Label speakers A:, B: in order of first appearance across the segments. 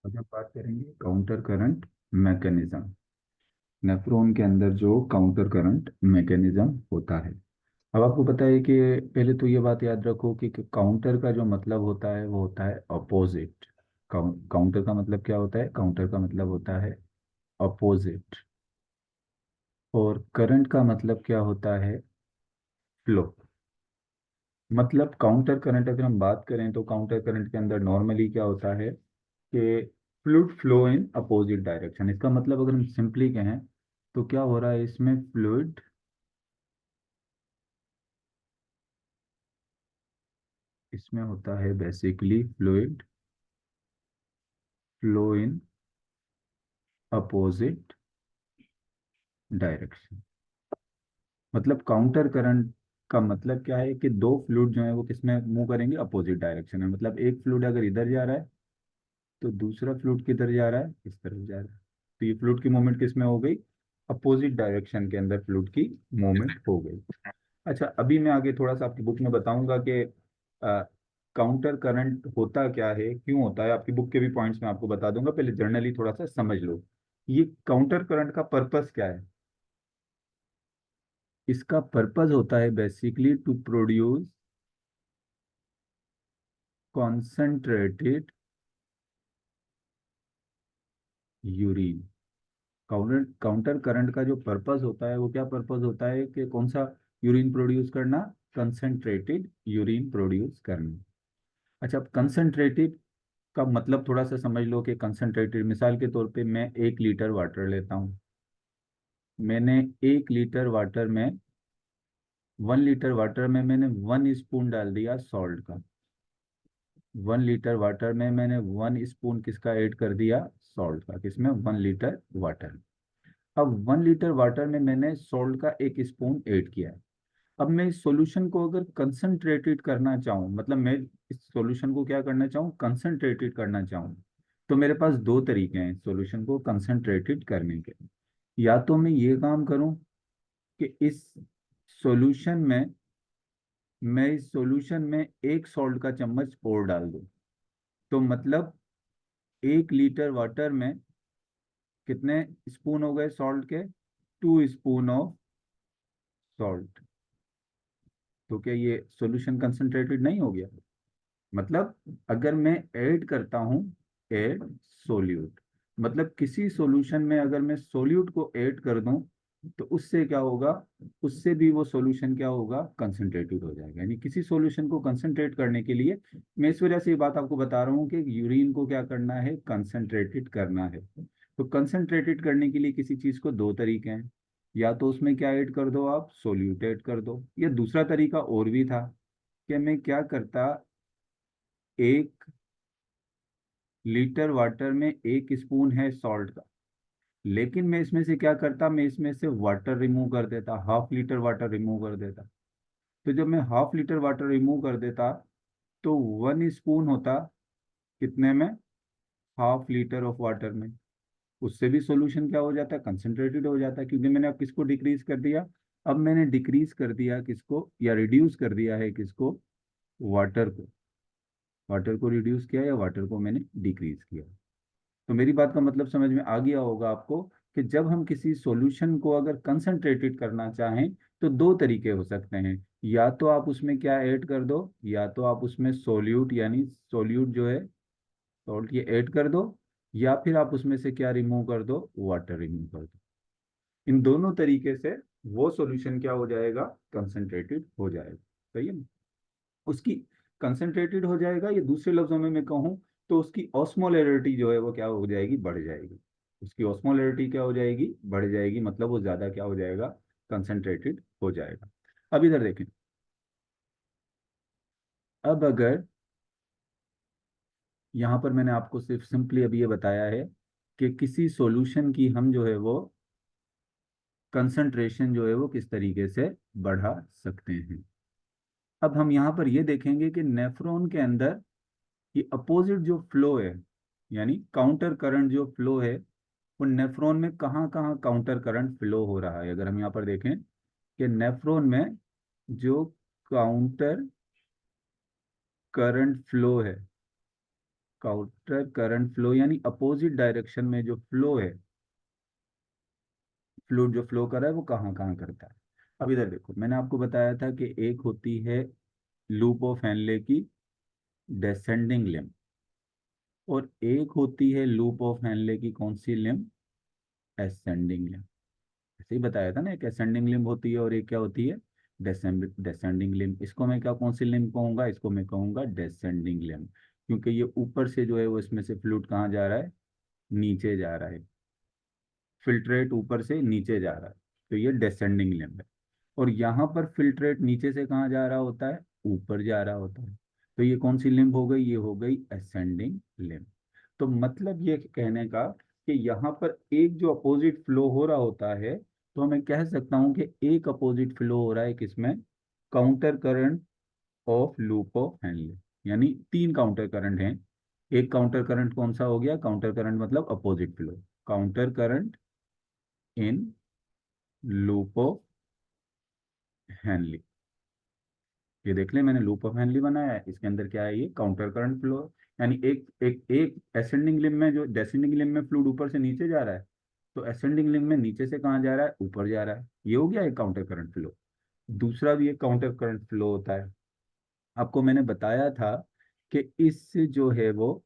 A: आज हम बात करेंगे काउंटर करंट मैकेनिज्म। नेफ्रॉन के अंदर जो काउंटर करंट मैकेनिज्म होता है। अब आपको पता है कि पहले तो ये बात याद रखो कि काउंटर का जो मतलब होता है वो होता है अपोजिट। काउंटर का मतलब क्या होता है? काउंटर का मतलब होता है अपोजिट। और करंट का मतलब क्या होता है? फ्लो। मतलब काउंटर करंट अगर हम बात करें तो काउंटर करंट के अंदर नॉर्मली क्या होता है कि fluid flow in opposite direction. इसका मतलब अगर हम सिंपली कहें तो क्या हो रहा है इसमें? फ्लूइड इसमें होता है basically fluid flow in opposite direction. मतलब काउंटर करंट का मतलब क्या है कि दो फ्लूइड जो है वो किसमें मूव करेंगे? अपोजिट डायरेक्शन में। मतलब एक फ्लूइड अगर इधर जा रहा है तो दूसरा फ्लूइड किधर जा रहा है? इस तरफ जा रहा है। तो ये फ्लूइड की मूवमेंट किसमें हो गई? अपोजिट डायरेक्शन के अंदर फ्लूइड की मूवमेंट हो गई। अच्छा, अभी मैं आगे थोड़ा सा आपकी बुक में बताऊंगा कि काउंटर करंट होता क्या है, क्यों होता है। आपकी बुक के भी पॉइंट्स मैं आपको बता दूंगा, पहले जर्नली थोड़ा सा समझ लो। ये काउंटर करंट का पर्पस क्या है? इसका पर्पस होता है basically to produce concentrated urine. Counter counter current का जो पर्पस होता है वो क्या पर्पस होता है कि कौन सा? यूरिन प्रोड्यूस करना, कंसेंट्रेटेड यूरिन प्रोड्यूस करना। अच्छा, अब कंसेंट्रेटेड का मतलब थोड़ा सा समझ लो कि कंसंट्रेटेड, मिसाल के तौर पे मैं 1 लीटर वाटर लेता हूँ। मैंने 1 लीटर वाटर में 1 लीटर वाटर में मैंने 1 स्पून डाल दिया सॉल्ट का। 1 लीटर वाटर में मैंने 1 स्पून किसका ऐड कर दिया? सॉल्ट का। किसमें? 1 लीटर वाटर। अब 1 लीटर वाटर में मैंने सॉल्ट का 1 स्पून ऐड किया है। अब मैं इस सॉल्यूशन को अगर कंसंट्रेटेड करना चाहूँ, मतलब मैं इस सॉल्यूशन को क्या करना चाहूँ? कंसंट्रेटेड करना चाहूँ, तो मेरे पास दो तरीके हैं सॉल्यूशन को कंसंट्रेटेड करने के। या तो मैं ये काम करूँ कि सॉल्यूशन में इस सॉल्यूशन में एक सॉल्ट का चम्मच और डाल दूँ। तो मतलब 1 लीटर वाटर में कितने स्पून हो गए सॉल्ट के? 2 स्पून ऑफ सॉल्ट। तो क्या ये सॉल्यूशन कंसंट्रेटेड नहीं हो गया? मतलब अगर मैं ऐड करता हूं, ऐड सोल्यूट, मतलब किसी सॉल्यूशन में अगर मैं सोल्यूट को ऐड कर दूं तो उससे क्या होगा? उससे भी वो सॉल्यूशन क्या होगा? कंसंट्रेटेड हो जाएगा। यानी किसी सॉल्यूशन को कंसंट्रेट करने के लिए, मैं इस वजह से ये बात आपको बता रहा हूँ कि यूरिन को क्या करना है? कंसंट्रेटेड करना है। तो कंसंट्रेटेड करने के लिए किसी चीज को दो तरीके हैं। या तो उसमें क्या ऐड कर दो आप? सोल्यूट ऐड कर दो। या दूसरा तरीका और भी था कि मैं क्या करता, 1 लीटर वाटर में 1 स्पून है सॉल्ट का, लेकिन मैं इसमें से क्या करता? मैं इसमें से वाटर रिमूव कर देता, 1/2 लीटर वाटर रिमूव कर देता। तो जब मैं 1/2 लीटर वाटर रिमूव कर देता तो 1 स्पून होता कितने में? 1/2 लीटर ऑफ वाटर में। उससे भी सॉल्यूशन क्या हो जाता है? कंसंट्रेटेड हो जाता है, क्योंकि मैंने अब किसको डिक्रीज कर दिया? अब मैंने डिक्रीज कर दिया किसको, या रिड्यूस कर दिया है किसको? वाटर को। वाटर को रिड्यूस किया या वाटर को मैंने डिक्रीज किया। तो मेरी बात का मतलब समझ में आ गया होगा आपको कि जब हम किसी सॉल्यूशन को अगर कंसंट्रेटेड करना चाहें तो दो तरीके हो सकते हैं। या तो आप उसमें क्या ऐड कर दो, या तो आप उसमें सोल्यूट, यानी सोल्यूट जो है सॉल्ट, ये ऐड कर दो, या फिर आप उसमें से क्या रिमूव कर दो? वाटर रिमूव कर दो। इन दोनों तरीके से वो सॉल्यूशन क्या हो जाएगा? कंसंट्रेटेड हो जाएगा। सही है ना? उसकी कंसंट्रेटेड हो जाएगा, या दूसरे लफ्जों में मैं कहूँ तो उसकी ऑस्मोलैरिटी जो है वो क्या हो जाएगी? बढ़ जाएगी। उसकी ऑस्मोलैरिटी क्या हो जाएगी? बढ़ जाएगी। मतलब वो ज्यादा क्या हो जाएगा? कंसंट्रेटेड हो जाएगा। अब इधर देखें। अब अगर यहाँ पर मैंने आपको सिर्फ सिंपली अभी ये बताया है कि किसी सॉल्यूशन की हम जो है वो कंसंट्रेशन जो है वो किस तरीके से बढ़ा सकते हैं। अब हम यहाँ पर ये देखेंगे कि नेफ्रॉन के अंदर ये अपोजिट जो फ्लो है, यानी काउंटर करंट जो फ्लो है, वो नेफ्रॉन में कहाँ कहाँ काउंटर करंट फ्लो हो रहा है। अगर हम यहाँ पर देखें कि नेफ्रॉन में जो काउंटर करंट फ्लो है, काउंटर करंट फ्लो यानी अपोजिट डायरेक्शन में जो फ्लो है, फ्लूइड जो फ्लो कर रहा है वो कहाँ कहाँ करता है। अब इधर देखो, मैंने आपको बताया था कि एक होती है लूप ऑफ हेनले की डेसेंडिंग लिम्ब, और एक होती है लूप ऑफ हेनले की कौन सी लिम्ब, एसेंडिंग लिम्ब। ऐसे ही बताया था ना, एक एसेंडिंग लिम्ब होती है और एक क्या होती है, डेसेंडिंग लिम्ब। इसको मैं क्या कौन सी लिम्ब कहूंगा, इसको मैं कहूंगा डेसेंडिंग लिम्ब, क्योंकि ये ऊपर से जो है वो इसमें से फ्लूइड कहाँ जा रहा है, नीचे जा रहा है, फिल्ट्रेट ऊपर से नीचे जा रहा है, तो ये डेसेंडिंग लिम्ब है। और यहाँ पर फिल्ट्रेट नीचे से कहाँ जा रहा होता है, ऊपर जा रहा होता है, तो ये कौन सी लिम्ब हो गई, ये हो गई असेंडिंग लिम्ब। तो मतलब ये कहने का कि यहाँ पर एक जो अपोजिट फ्लो हो रहा होता है, तो मैं कह सकता हूँ कि एक अपोजिट फ्लो हो रहा है किसमें, counter current of loop of Henley, यानी तीन काउंटर करंट हैं। एक काउंटर करंट कौन सा हो गया, काउंटर करंट मतलब opposite flow, counter current in loop of Henley. ये देख ले, मैंने लूप ऑफ हेनली बनाया है, इसके अंदर क्या है, ये काउंटर करंट फ्लो, यानी एक एक एक असेंडिंग लिम्ब में, जो डेसेंडिंग लिम्ब में फ्लूइड ऊपर से नीचे जा रहा है, तो असेंडिंग लिम्ब में नीचे से कहाँ जा रहा है, ऊपर जा रहा है। ये हो गया एक काउंटर करंट फ्लो। दूसरा भी एक काउंटर करंट फ्लो होता है, आपको मैंने बताया था कि इससे जो है वो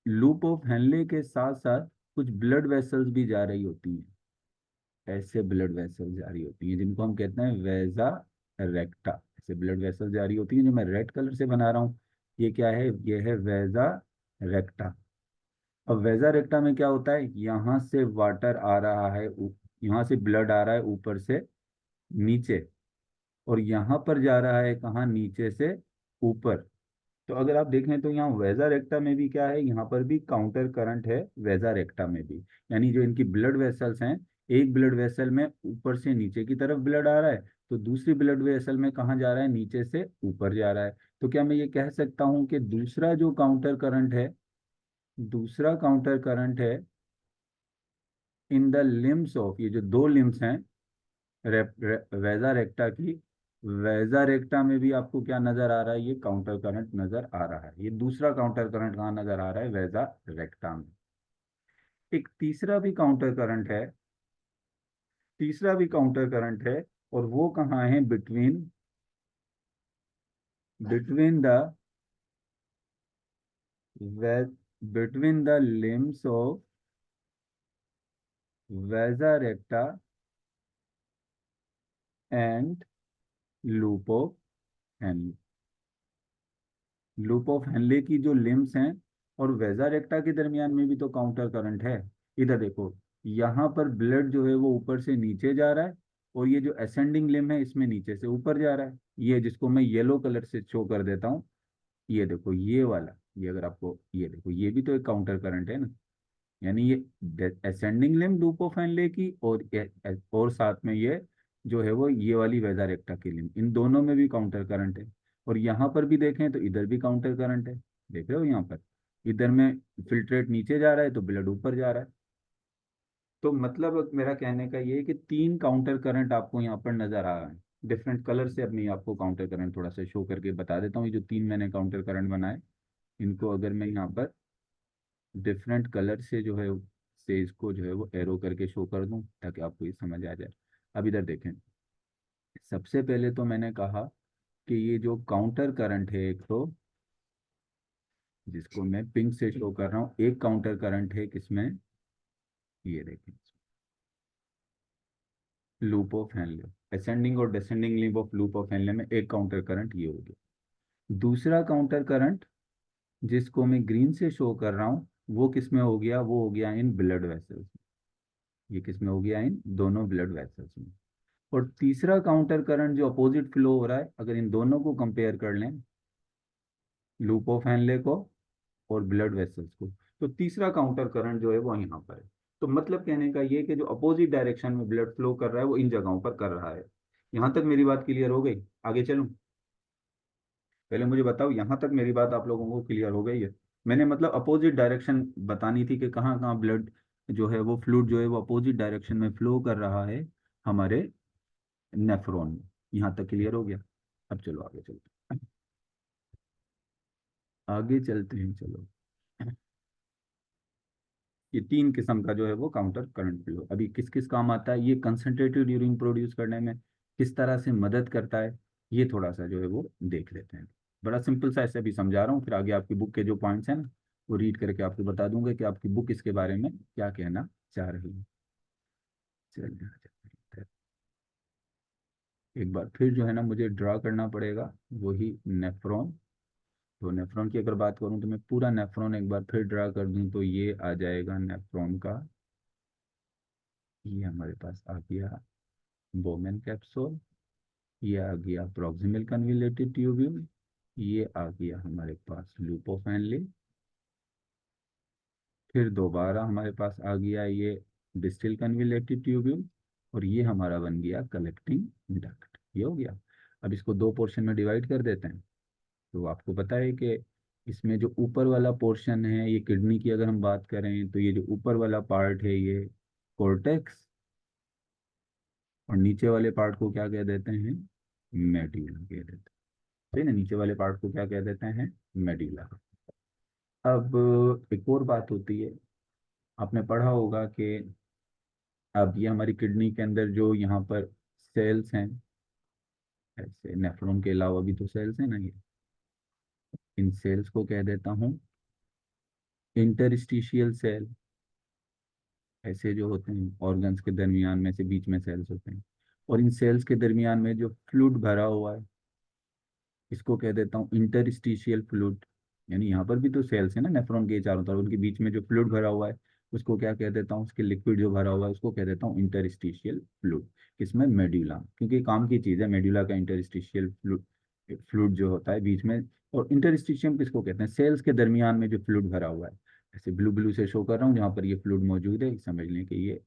A: लूप ऑफ हेनले के साथ साथ कुछ ब्लड वेसल्स भी जा रही होती हैं। ऐसे ब्लड वेसल जारी होती हैं जिनको हम कहते हैं वेजा रेक्टा। ऐसे ब्लड वेसल जारी होती हैं जो मैं रेड कलर से बना रहा हूँ, ये क्या है, ये है वेजा रेक्टा। अब वेजा रेक्टा में क्या होता है, यहाँ से वाटर आ रहा है, यहाँ से ब्लड आ रहा है ऊपर से नीचे, और यहाँ पर जा रहा है कहाँ, नीचे से ऊपर। तो अगर आप देखें तो यहाँ वेजा रेक्टा में भी क्या है, यहाँ पर भी काउंटर करंट है वेजा रेक्टा में भी, यानी जो इनकी ब्लड वेसल्स हैं, एक ब्लड वेसल में ऊपर से नीचे की तरफ ब्लड आ रहा है, तो दूसरी ब्लड वेसल में कहाँ जा रहा है, नीचे से ऊपर जा रहा है। तो क्या मैं ये कह सकता हूँ कि दूसरा जो काउंटर करंट है, दूसरा काउंटर करंट है इन द लिम्स ऑफ, ये जो दो लिम्स हैं वेजा रेक्टा की, वेजा रेक्टा में भी आपको क्या नजर आ रहा है, ये काउंटर करंट नजर आ रहा है। ये दूसरा काउंटर करंट कहाँ नजर आ रहा है, वेजा रेक्टा में। एक तीसरा भी काउंटर करंट है, तीसरा भी काउंटर करंट है, और वो कहाँ है, between between the between the limbs of vasa recta and loop of Henle. Loop of Henle की जो लिम्स हैं और वेजा रेक्टा के दरमियान में भी तो काउंटर करंट है। इधर देखो, यहाँ पर ब्लड जो है वो ऊपर से नीचे जा रहा है, और ये जो असेंडिंग लिम्ब है इसमें नीचे से ऊपर जा रहा है, ये जिसको मैं येलो कलर से शो कर देता हूँ। ये देखो ये वाला, ये अगर आपको ये देखो, ये भी तो एक काउंटर करंट है ना, यानी ये ascending limb loop of Henle की, और साथ में ये जो है वो ये वाली वेजा रेक्टा की लिम्ब, इन दोनों में भी काउंटर करंट है। और यहाँ पर भी देखें तो इधर भी काउंटर करंट है, देख रहे हो यहाँ पर, इधर में फिल्ट्रेट नीचे जा रहा है तो ब्लड ऊपर जा रहा है। तो मतलब मेरा कहने का ये है कि तीन काउंटर करंट आपको यहाँ पर नजर आ रहा है डिफरेंट कलर से। अब मैं आपको काउंटर करंट थोड़ा सा शो करके बता देता हूँ, ये जो तीन मैंने काउंटर करंट बनाए, इनको अगर मैं यहाँ पर डिफरेंट कलर से जो है से इसको जो है वो एरो करके शो कर दूं ताकि आपको ये समझ आ जाए। अब इधर देखें, सबसे पहले तो मैंने कहा कि ये जो काउंटर करंट है एक, तो जिसको मैं पिंक से शो कर रहा हूँ, एक काउंटर करंट है किसमें, ये देखें, लूप ऑफ हेनले, असेंडिंग और descending limb of loop of Henley में एक काउंटर करंट ये हो गया। दूसरा काउंटर करंट जिसको मैं ग्रीन से शो कर रहा हूँ, वो किसमें हो गया, वो हो गया इन ब्लड वेसल्स। ये किसमें हो गया, इन दोनों ब्लड वेसल्स में। और तीसरा काउंटर करंट जो अपोजिट फ्लो हो रहा है, अगर इन दोनों को कंपेयर कर लें, लूप ऑफ हेनले को और ब्लड वेसल्स को, तो तीसरा काउंटर करंट जो है वो यहाँ पर है। तो मतलब कहने का ये कि जो अपोजिट डायरेक्शन में ब्लड फ्लो कर रहा है वो इन जगहों पर कर रहा है। यहाँ तक मेरी बात क्लियर हो गई, आगे चलूं, पहले मुझे बताओ यहाँ तक मेरी बात आप लोगों को क्लियर हो गई है। मैंने मतलब अपोजिट डायरेक्शन बतानी थी कि कहाँ कहाँ ब्लड जो है वो फ्लूइड जो है वो अपोजिट डायरेक्शन में फ्लो कर रहा है हमारे नेफ्रॉन में। यहाँ तक क्लियर हो गया, अब चलो आगे चलते हैं। आगे चलते हैं चलो। ये तीन किस्म का जो है वो काउंटर करंट फ्लो, अभी किस किस काम आता है, ये कंसंट्रेटेड यूरिन प्रोड्यूस करने में किस तरह से मदद करता है, ये थोड़ा सा जो है वो देख लेते हैं। बड़ा सिंपल सा ऐसे अभी समझा रहा हूँ, फिर आगे आपकी बुक के जो पॉइंट्स हैं ना वो रीड करके आपको बता दूंगा कि आपकी बुक इसके बारे में क्या कहना चाह रही है। चलिए एक बार फिर जो है ना मुझे ड्रा करना पड़ेगा वही नेफ्रॉन। तो नेफ्रॉन की अगर बात करूं तो मैं पूरा नेफ्रॉन एक बार फिर ड्रा कर दूं तो ये आ जाएगा नेफ्रॉन का। ये हमारे पास आ गया बोमेन कैप्सूल, ये आ गया प्रॉक्सिमल कन्विलेटेड ट्यूब्यूल, ये आ गया हमारे पास लूप ऑफ हेनले, फिर दोबारा हमारे पास आ गया ये डिस्टल कन्विलेटेड ट्यूब्यूल, और ये हमारा बन गया कलेक्टिंग डक्ट। ये हो गया। अब इसको दो पोर्शन में डिवाइड कर देते हैं। तो आपको पता है कि इसमें जो ऊपर वाला पोर्शन है, ये किडनी की अगर हम बात करें तो ये जो ऊपर वाला पार्ट है ये कोर्टेक्स, और नीचे वाले पार्ट को क्या कह देते हैं, मेड्यूला कह देते हैं। ठीक है, नीचे वाले पार्ट को क्या कह देते हैं, मेड्यूला। अब एक और बात होती है, आपने पढ़ा होगा कि अब ये हमारी किडनी के अंदर जो यहाँ पर सेल्स हैं, ऐसे नेफ्रॉन के अलावा भी तो सेल्स हैं ना, ये इन सेल्स को कह देता हूँ इंटरस्टिशियल सेल। ऐसे जो होते हैं ऑर्गन्स के दरमियान में से बीच में सेल्स होते हैं, और इन सेल्स के दरमियान में जो फ्लूइड भरा हुआ है इसको कह देता हूँ इंटरस्टिशियल फ्लूइड। यानी यहाँ पर भी तो सेल्स है ना नेफ्रॉन के चारों तरफ, उनके बीच में जो फ्लूइड भरा हुआ है उसको क्या कह देता हूँ, उसके लिक्विड जो भरा हुआ है उसको कह देता हूँ इंटरस्टिशियल फ्लूइड। किसमें, मेड्यूला, क्योंकि ये काम की चीज़ है मेड्यूला का इंटरस्टिशियल फ्लूइड, फ्लूइड जो होता है बीच में। और इंटरस्टिशियम किसको कहते हैं, सेल्स के दरमियान में जो फ्लूइड भरा हुआ है। ऐसे ब्लू ब्लू से शो कर रहा हूँ जहाँ पर ये फ्लूइड मौजूद है, समझ लें कि ये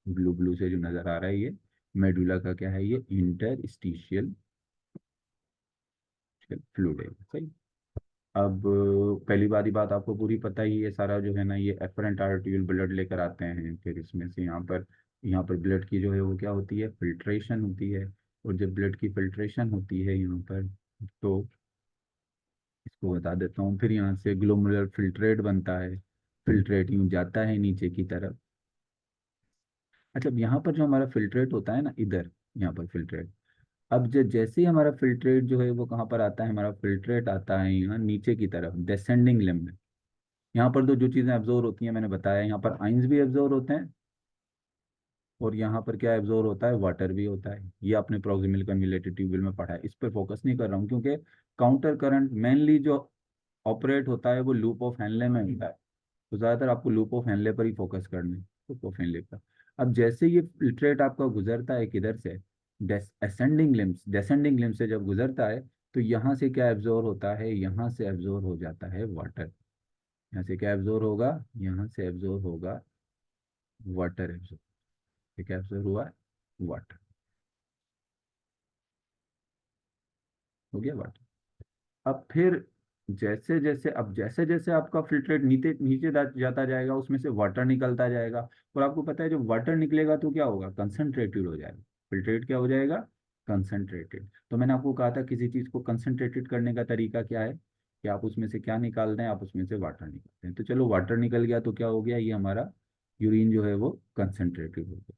A: ब्लू ब्लू से जो नजर आ रहा है ये मेडुला का क्या है, ये इंटरस्टिशियल फ्लूइड है। सही। अब पहली वाली बात आपको पूरी पता ही है, सारा जो है ना ये एफरेंट आर्टरियल ब्लड लेकर आते हैं, फिर इसमें से यहाँ पर ब्लड की जो है वो क्या होती है, फिल्ट्रेशन होती है। और जब ब्लड की फिल्ट्रेशन होती है यहाँ पर, तो इसको बता देता हूँ, फिर यहाँ से ग्लोमेरुलर फिल्ट्रेट बनता है, फिल्ट्रेट यूँ जाता है नीचे की तरफ। अच्छा, अब यहाँ पर जो हमारा फिल्ट्रेट होता है ना इधर, यहाँ पर फिल्ट्रेट, अब जैसे ही हमारा फिल्ट्रेट जो है वो कहाँ पर आता है, हमारा फिल्ट्रेट आता है यहाँ नीचे की तरफ डिसेंडिंग लिम्ब में। यहाँ पर तो जो चीज़ें एब्जॉर्ब होती हैं मैंने बताया, यहाँ पर आइंस भी एब्जॉर्ब होते हैं, और यहाँ पर क्या एब्जॉर्ब होता है, वाटर भी होता है। ये आपने प्रोक्सिमल कन्विलेटेड ट्यूब्यूल में पढ़ा है, इस पर फोकस नहीं कर रहा हूँ क्योंकि काउंटर करंट मेनली जो ऑपरेट होता है वो लूप ऑफ हेनले में होता है। तो ज़्यादातर आपको लूप ऑफ हेनले पर ही फोकस करना है, लूप ऑफ हेनले पर। अब जैसे ये फिल्ट्रेट आपका गुजरता है किधर से, डेसेंडिंग लिम्स से जब गुजरता है, तो यहाँ से क्या एब्जॉर्ब होता है, यहाँ से एब्जॉर्ब हो जाता है वाटर। यहाँ से क्या एब्जॉर्ब होगा, यहाँ से एब्जॉर्ब होगा वाटर एब्जॉर्ब। ये क्या एब्जॉर्ब हुआ, वाटर, हो गया वाटर। अब फिर जैसे जैसे आपका फिल्ट्रेट नीचे नीचे जाता जाएगा, उसमें से वाटर निकलता जाएगा। और आपको पता है जब वाटर निकलेगा तो क्या होगा, कंसंट्रेटेड हो जाएगा। फिल्ट्रेट क्या हो जाएगा, कंसंट्रेटेड। तो मैंने आपको कहा था किसी चीज़ को कंसंट्रेटेड करने का तरीका क्या है, कि आप उसमें से क्या निकाल रहे हैं, आप उसमें से वाटर निकालते हैं। तो चलो वाटर निकल गया तो क्या हो गया, ये हमारा यूरिन जो है वो कंसंट्रेटेड हो गया।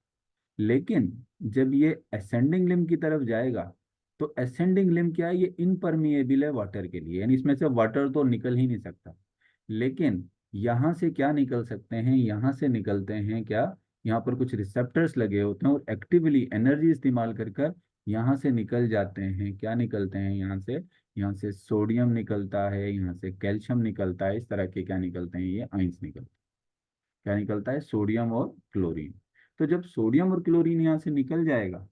A: लेकिन जब ये असेंडिंग लिम्ब की तरफ जाएगा, तो असेंडिंग लिम्ब क्या है, ये इनपरमिएबल है वाटर के लिए, यानी इसमें से वाटर तो निकल ही नहीं सकता। लेकिन यहाँ से क्या निकल सकते हैं, यहाँ से निकलते हैं क्या, यहाँ पर कुछ रिसेप्टर्स लगे होते हैं और एक्टिवली एनर्जी इस्तेमाल कर कर यहाँ से निकल जाते हैं। क्या निकलते हैं यहाँ से सोडियम निकलता है, यहाँ से कैल्शियम निकलता है, इस तरह के क्या निकलते हैं, ये आइंस निकलते हैं। क्या निकलता है, सोडियम और क्लोरीन। तो जब सोडियम और क्लोरीन यहाँ से निकल जाएगा,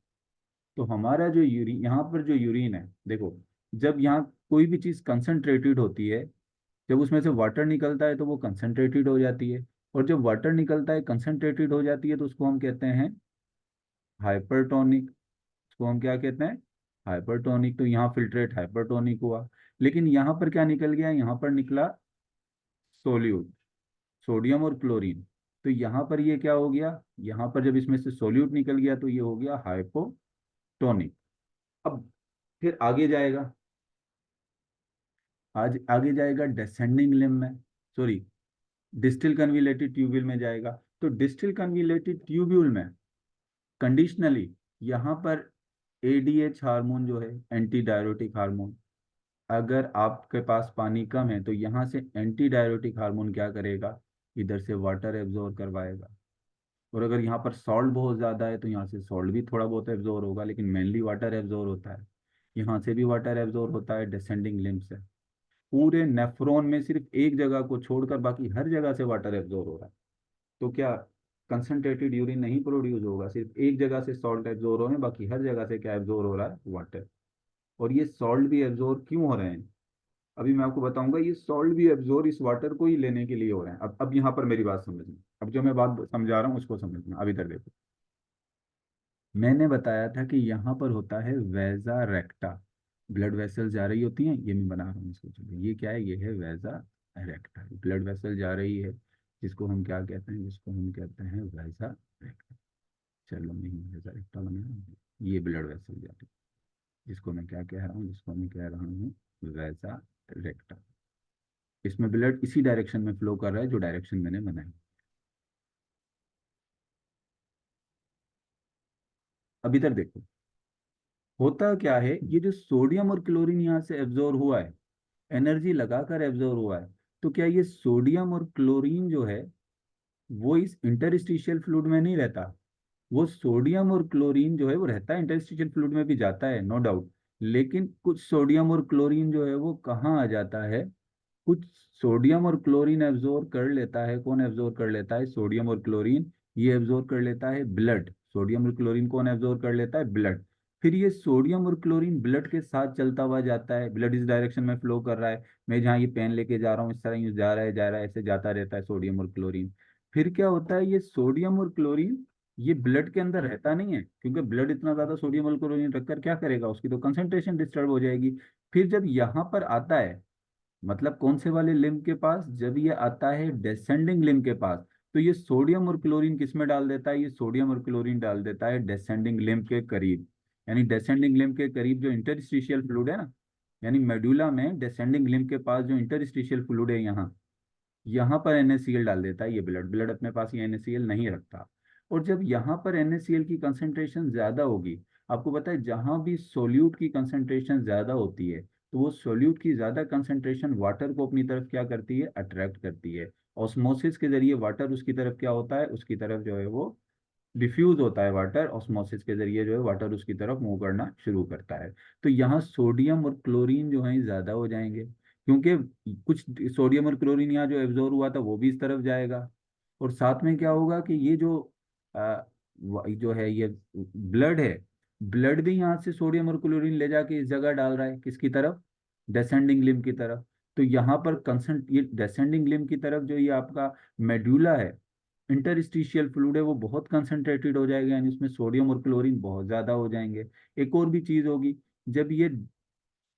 A: तो हमारा जो यूरिन, यहाँ पर जो यूरिन है देखो, जब यहाँ कोई भी चीज़ कंसंट्रेटेड होती है, जब उसमें से वाटर निकलता है तो वो कंसंट्रेटेड हो जाती है। और जब वाटर निकलता है कंसंट्रेटेड हो जाती है तो उसको हम कहते हैं हाइपरटोनिक। उसको हम क्या कहते हैं, हाइपरटोनिक। तो यहाँ फिल्ट्रेट हाइपरटोनिक हुआ। लेकिन यहाँ पर क्या निकल गया, यहाँ पर निकला सोल्यूट, सोडियम और क्लोरीन। तो यहाँ पर ये क्या हो गया, यहाँ पर जब इसमें से सोल्यूट निकल गया तो ये हो गया हाइपोटोनिक। अब फिर आगे जाएगा, आज आगे जाएगा डेसेंडिंग लिम्ब में, सॉरी, डिस्टिल कन्विलेटेड ट्यूब्यूल में जाएगा। तो डिस्टिल कन्विलेटेड ट्यूब्यूल में कंडीशनली यहाँ पर एडीएच हार्मोन जो है, एंटी डायरोटिक हार्मोन, अगर आपके पास पानी कम है तो यहाँ से एंटी डायरोटिक हार्मोन क्या करेगा, इधर से वाटर एब्जॉर्ब करवाएगा। और अगर यहाँ पर सॉल्ट बहुत ज़्यादा है तो यहाँ से सॉल्ट भी थोड़ा बहुत एब्जॉर्ब होगा, लेकिन मेनली वाटर एब्जॉर्ब होता है। यहाँ से भी वाटर एब्जॉर्ब होता है डिसेंडिंग लिम्ब से। पूरे नेफ्रॉन में सिर्फ एक जगह को छोड़कर बाकी हर जगह से वाटर एब्जॉर्ब हो रहा है। तो क्या कंसंट्रेटेड यूरिन नहीं प्रोड्यूस होगा, सिर्फ एक जगह से सॉल्ट एब्जॉर्ब हो रहे हैं, बाकी हर जगह से क्या एब्जॉर्ब हो रहा है, वाटर। और ये सॉल्ट भी एब्जॉर्ब क्यों हो रहे हैं, अभी मैं आपको बताऊंगा। ये सॉल्ट भी एब्जॉर्ब इस वाटर को ही लेने के लिए हो रहे हैं। अब यहाँ पर मेरी बात समझना, अब जो मैं बात समझा रहा हूँ उसको समझना। अभी तक देखो, मैंने बताया था कि यहाँ पर होता है वेजा रेक्टा, ब्लड वेसल जा रही होती हैं, ये मैं बना रहा हूँ इसको, चलिए ये क्या है, ये है वेजा रेक्टा, ब्लड वेसल जा रही है, जिसको हम क्या कहते हैं, जिसको हम कहते हैं वेजा रेक्टा। चलो नहीं वेजा रेक्टा बना रहा हूँ, ये ब्लड वेसल जा रही है, जिसको मैं क्या कह रहा हूँ, जिसको मैं कह रहा हूँ वेजा रेक्टा। इसमें ब्लड इसी डायरेक्शन में फ्लो कर रहा है जो डायरेक्शन मैंने बनाई। अभी तक देखो, होता क्या है, ये जो सोडियम और क्लोरीन यहाँ से एब्जॉर्ब हुआ है, एनर्जी लगाकर एब्जॉर्ब हुआ है, तो क्या ये सोडियम और क्लोरीन जो है वो इस इंटरस्टिशियल फ्लूइड में नहीं रहता। वो सोडियम और क्लोरीन जो है वो रहता है, इंटरस्टिशियल फ्लूइड में भी जाता है, नो डाउट। लेकिन कुछ सोडियम और क्लोरीन जो है वो कहाँ आ जाता है, कुछ सोडियम और क्लोरीन एब्जॉर्ब कर लेता है। कौन एब्जॉर्ब कर लेता है, सोडियम और क्लोरीन, ये एब्जॉर्ब कर लेता है ब्लड। सोडियम और क्लोरीन कौन एब्जॉर्ब कर लेता है, ब्लड। फिर ये सोडियम और क्लोरीन ब्लड के साथ चलता हुआ जाता है, ब्लड इस डायरेक्शन में फ्लो कर रहा है, मैं जहाँ ये पेन लेके जा रहा हूँ इस तरह यूँ जा रहा है, ऐसे जाता रहता है सोडियम और क्लोरीन। फिर क्या होता है, ये सोडियम और क्लोरीन ये ब्लड के अंदर रहता नहीं है, क्योंकि ब्लड इतना ज्यादा सोडियम और क्लोरीन रखकर क्या करेगा, उसकी तो कंसंट्रेशन डिस्टर्ब हो जाएगी। फिर जब यहाँ पर आता है, मतलब कौन से वाले लिम्ब के पास, जब ये आता है डेसेंडिंग लिम्ब के पास, तो ये सोडियम और क्लोरीन किस में डाल देता है, ये सोडियम और क्लोरीन डाल देता है डेसेंडिंग लिम्ब के करीब। यानी डेसेंडिंग लिम्ब के करीब जो इंटरस्टिशियल फ्लूइड है ना, यानी मेडुला में डेसेंडिंग लिम्ब के पास जो इंटरस्टिशियल फ्लूइड है यहाँ, यहाँ पर NaCl डाल देता है ये ब्लड। ब्लड अपने पास ये NaCl नहीं रखता। और जब यहाँ पर NaCl की कंसंट्रेशन ज़्यादा होगी, आपको पता है जहाँ भी सोल्यूट की कंसंट्रेशन ज़्यादा होती है, तो वो सोल्यूट की ज़्यादा कंसंट्रेशन वाटर को अपनी तरफ क्या करती है, अट्रैक्ट करती है। ऑस्मोसिस के जरिए वाटर उसकी तरफ क्या होता है, उसकी तरफ जो है वो डिफ्यूज होता है, वाटर ऑस्मोसिस के जरिए जो है वाटर उसकी तरफ मूव करना शुरू करता है। तो यहाँ सोडियम और क्लोरीन जो है ज़्यादा हो जाएंगे, क्योंकि कुछ सोडियम और क्लोरीन यहाँ जो एब्जॉर्ब हुआ था वो भी इस तरफ जाएगा। और साथ में क्या होगा कि ये जो जो है ये ब्लड है, ब्लड भी यहाँ से सोडियम और क्लोरीन ले जाके इस जगह डाल रहा है, किसकी तरफ, डेसेंडिंग लिम्ब की तरफ। तो यहाँ पर कंसंट ये डेसेंडिंग लिम्ब की तरफ जो ये आपका मेड्यूला है, इंटरस्टिशियल फ्लूइड है, वो बहुत कंसंट्रेटेड हो जाएगा, यानी उसमें सोडियम और क्लोरीन बहुत ज़्यादा हो जाएंगे। एक और भी चीज़ होगी, जब ये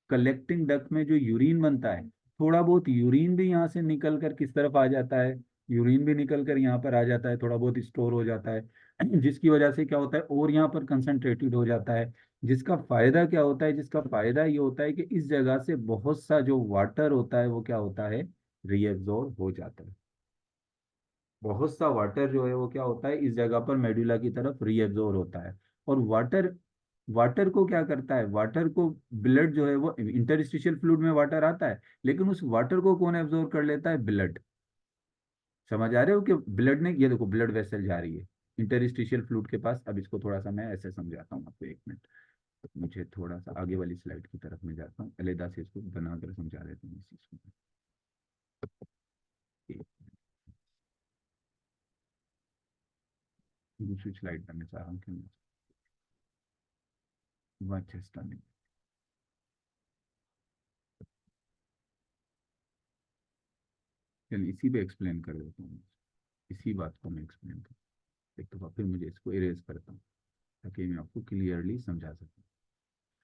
A: कलेक्टिंग डक्ट में जो यूरिन बनता है, थोड़ा बहुत यूरिन भी यहाँ से निकल कर किस तरफ आ जाता है, यूरिन भी निकल कर यहाँ पर आ जाता है, थोड़ा बहुत स्टोर हो जाता है, जिसकी वजह से क्या होता है, और यहाँ पर कंसंट्रेटेड हो जाता है। जिसका फायदा क्या होता है, जिसका फायदा ये होता है कि इस जगह से बहुत सा जो वाटर होता है वो क्या होता है, रीएब्जॉर्ब हो जाता है। बहुत सा वाटर जो है वो क्या होता है, इस जगह पर मेडुला की तरफ रीएब्जॉर्ब होता है। और वाटर, वाटर को क्या करता है, वाटर को ब्लड जो है वो इंटरस्टिशियल फ्लूइड में वाटर आता है, लेकिन उस वाटर को कौन एब्जॉर्ब कर लेता है, ब्लड। समझ आ रहे हो कि ब्लड ने, ये देखो ब्लड वेसल जा रही है इंटरस्टिशियल फ्लूइड के पास। अब इसको थोड़ा सा मैं ऐसे समझाता हूँ आपको, एक मिनट। मुझे थोड़ा सा आगे वाली स्लाइड की तरफ में जाता हूँ, अलहदा से इसको बनाकर समझा देता हूँ इस चीज को। एक- दूसरी स्लाइड पर मैं चाह रहा हूँ कि वाचेस्टर में, चलिए इसी पे एक्सप्लेन कर देता हूँ, इसी बात को मैं एक्सप्लेन कर एक तो फिर मुझे इसको इरेज करता हूँ, ताकि मैं आपको क्लियरली समझा सकूँ।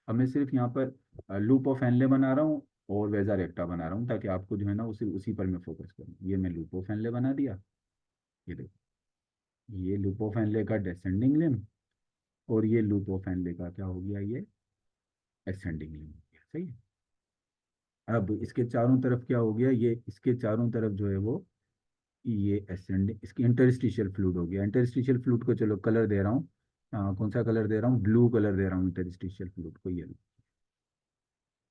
A: अब मैं सिर्फ यहाँ पर लूप ऑफ एनले बना रहा हूँ और वेजा रेक्टा बना रहा हूँ, ताकि आपको जो है ना उसी उसी पर मैं फोकस करूँ। ये मैं लूप ऑफ एनले बना दिया, ये देखो, ये लूप ऑफ एनले का डेसेंडिंग लिम्ब, और ये लूप ऑफ एनले का क्या हो गया, ये असेंडिंग लिम्ब हो गया, सही है। अब इसके चारों तरफ क्या हो गया, ये इसके चारों तरफ जो है वो ये एसेंडिंग, इसकी इंटरस्टिशियल फ्लूइड हो गया। इंटरस्टिशियल फ्लूइड को चलो कलर दे रहा हूँ, कौन सा कलर दे रहा हूँ, ब्लू कलर दे रहा हूँ इंटरस्टिशियल फ्लूइड को। ये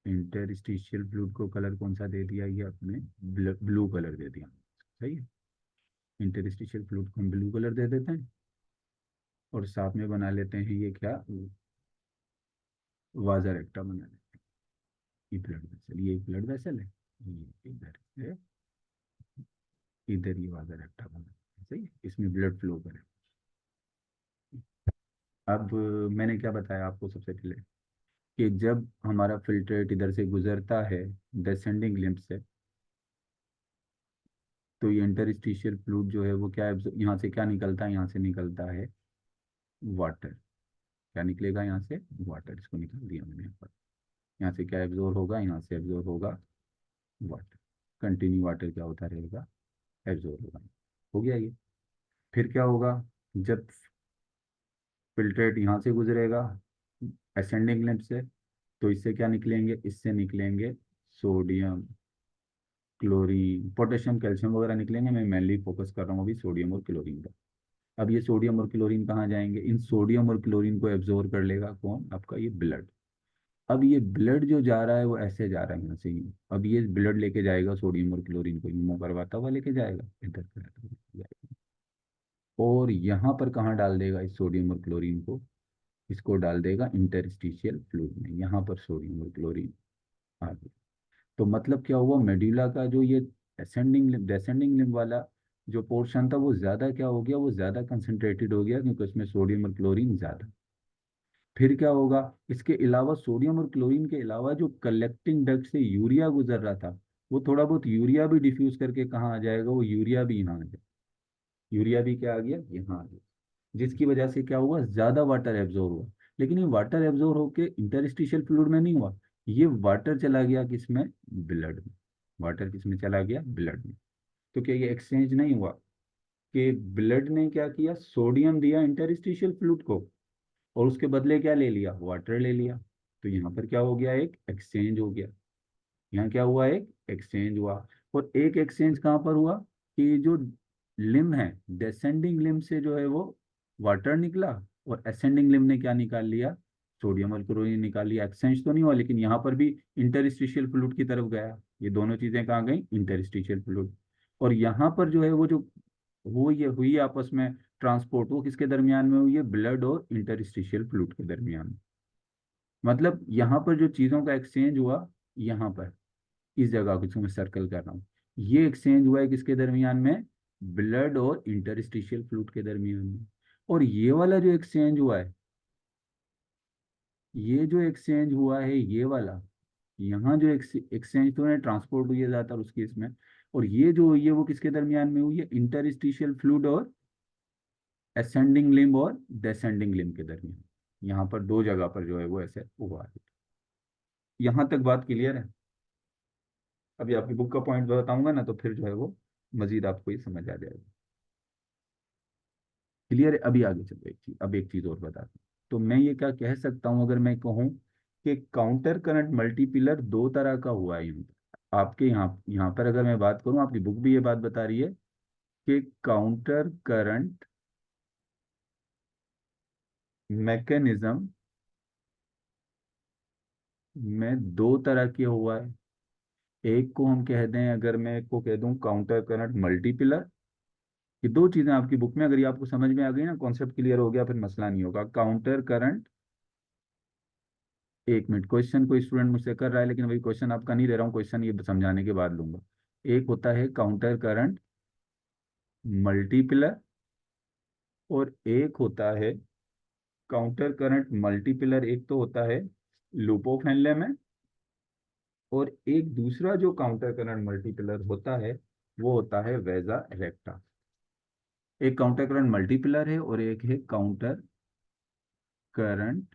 A: इंटरस्टिशियल फ्लूइड को कलर कौन सा दे दिया, ये अपने ब्लू कलर दे दिया। सही है, इंटरस्टिशियल फ्लूइड को हम ब्लू कलर दे देते हैं और साथ में बना लेते हैं ये क्या, वाजर एक्टा बना लेते हैं। ये ब्लड वेसल, ये ब्लड वेसल है, ये इधर है, इधर ये वाजर एक्टा बना लेते हैं। सही है, इसमें ब्लड फ्लो करे। अब मैंने क्या बताया आपको सबसे पहले, कि जब हमारा फिल्ट्रेट इधर से गुजरता है डिसेंडिंग लिम्ब से, तो ये इंटरस्टिशियल फ्लूइड जो है वो क्या, यहाँ से क्या निकलता है, यहाँ से निकलता है वाटर। क्या निकलेगा यहाँ से, वाटर। इसको निकाल दिया मैंने यहाँ पर। यहाँ से क्या एब्जॉर्ब होगा, यहाँ से एब्जॉर्ब होगा वाटर। कंटिन्यू वाटर क्या होता रहेगा, एब्जॉर्ब होगा। हो गया ये। फिर क्या होगा, जब फिल्ट्रेट यहाँ से गुजरेगा असेंडिंग लिम्ब से, तो इससे क्या निकलेंगे, इससे निकलेंगे सोडियम, क्लोरीन, पोटेशियम, कैल्शियम वगैरह निकलेंगे। मैं मेनली फोकस कर रहा हूँ अभी सोडियम और क्लोरीन का। अब ये सोडियम और क्लोरीन कहाँ जाएंगे, इन सोडियम और क्लोरीन को एब्जॉर्ब कर लेगा कौन, आपका ये ब्लड। अब ये ब्लड जो जा रहा है वो ऐसे जा रहा है यहाँ से ही। अब ये ब्लड लेके जाएगा सोडियम और क्लोरीन को, यूं करवाता हुआ लेके जाएगा, इधर करवाता हुआ लेके जाएगा। और यहाँ पर कहाँ डाल देगा इस सोडियम और क्लोरीन को, इसको डाल देगा इंटरस्टिशियल फ्लूइड में। यहाँ पर सोडियम और क्लोरीन आ गया। तो मतलब क्या हुआ, मेड्यूला का जो ये असेंडिंग लिम्ब डेसेंडिंग लिम्ब वाला जो पोर्शन था वो ज़्यादा क्या हो गया, वो ज़्यादा कंसंट्रेटेड हो गया, क्योंकि उसमें सोडियम और क्लोरीन ज़्यादा। फिर क्या होगा, इसके अलावा सोडियम और क्लोरीन के अलावा जो कलेक्टिंग डक्ट से यूरिया गुजर रहा था, वो थोड़ा बहुत यूरिया भी डिफ्यूज करके कहाँ आ जाएगा, वो यूरिया भी यहाँ आ जाएगा। यूरिया भी क्या आ गया, यहाँ आ गया। जिसकी वजह से क्या हुआ, ज्यादा वाटर एब्जॉर्ब हुआ। लेकिन ये वाटर एब्जॉर्ब होके इंटरस्टिशियल फ्लूइड में नहीं हुआ, ये वाटर चला गया किसमें, ब्लड में। वाटर किसमें चला गया, ब्लड में। तो क्या ये एक्सचेंज नहीं हुआ, कि ब्लड ने क्या किया, सोडियम दिया इंटरस्टिशियल फ्लूइड को, और उसके बदले क्या ले लिया, वाटर ले लिया। तो यहाँ पर क्या हो गया, एक एक्सचेंज हो गया। यहाँ क्या हुआ, एक एक्सचेंज हुआ। और एक एक्सचेंज कहाँ पर हुआ, कि जो लिम्ब है, डिसेंडिंग लिम्ब से जो है वो वाटर निकला, और असेंडिंग लिम्ब ने क्या निकाल लिया, सोडियम और क्लोरीन निकाल लिया। एक्सचेंज तो नहीं हुआ, लेकिन यहाँ पर भी इंटरस्टिशियल फ्लूइड की तरफ गया। ये दोनों चीजें कहाँ गई, इंटरस्टिशियल फ्लूइड। और यहाँ पर जो है वो जो वो ये हुई आपस में ट्रांसपोर्ट, वो किसके दरमियान में हुई है, ब्लड और इंटरस्टिशियल फ्लूइड के दरमियान में। मतलब यहाँ पर जो चीजों का एक्सचेंज हुआ, यहाँ पर इस जगह को जिसको मैं सर्कल कर रहा हूँ, ये एक्सचेंज हुआ है किसके दरमियान में, ब्लड और इंटरस्टिशियल फ्लूइड के दरमियान में। और ये वाला जो एक्सचेंज हुआ है, ये जो एक्सचेंज हुआ है ये वाला, यहाँ जो एक्सचेंज तो है ट्रांसपोर्ट हुई है ज्यादातर उसकी इसमें, और ये जो हुई है वो किसके दरमियान में हुई है, इंटरस्टिशियल फ्लूइड और असेंडिंग लिम्ब और डिसेंडिंग लिम्ब के दरमियान। यहाँ पर दो जगह पर जो है वो ऐसे हुआ है। यहाँ तक बात क्लियर है। अभी आपकी बुक का पॉइंट बताऊंगा ना, तो फिर जो है वो मजीद आपको ये समझ आ जाएगा। क्लियर है, अभी आगे चलो एक चीज, अब एक चीज और बता दूं। तो मैं ये क्या कह सकता हूँ, अगर मैं कहूँ कि काउंटर करंट मल्टीपिलर दो तरह का हुआ है यहाँ पर। आपके यहाँ यहाँ पर अगर मैं बात करूँ, आपकी बुक भी ये बात बता रही है कि काउंटर करंट मैकेनिज्म में दो तरह के हुआ है। एक को हम कह दें, अगर मैं एक को कह दूं काउंटर करंट मल्टीपिलर। ये दो चीजें आपकी बुक में, अगर ये आपको समझ में आ गई ना, कॉन्सेप्ट क्लियर हो गया, फिर मसला नहीं होगा। काउंटर करंट, एक मिनट, क्वेश्चन कोई स्टूडेंट मुझसे कर रहा है, लेकिन वही क्वेश्चन आपका नहीं दे रहा हूँ, क्वेश्चन ये समझाने के बाद लूंगा। एक होता है काउंटर करंट मल्टीप्लर, और एक होता है काउंटर करंट मल्टीप्लर, एक तो होता है लूप ऑफ हेनले में, और एक दूसरा जो काउंटर करंट मल्टीप्लर होता है वो होता है वेजा रेक्टा। एक काउंटर करंट मल्टीप्लर है और एक है counter current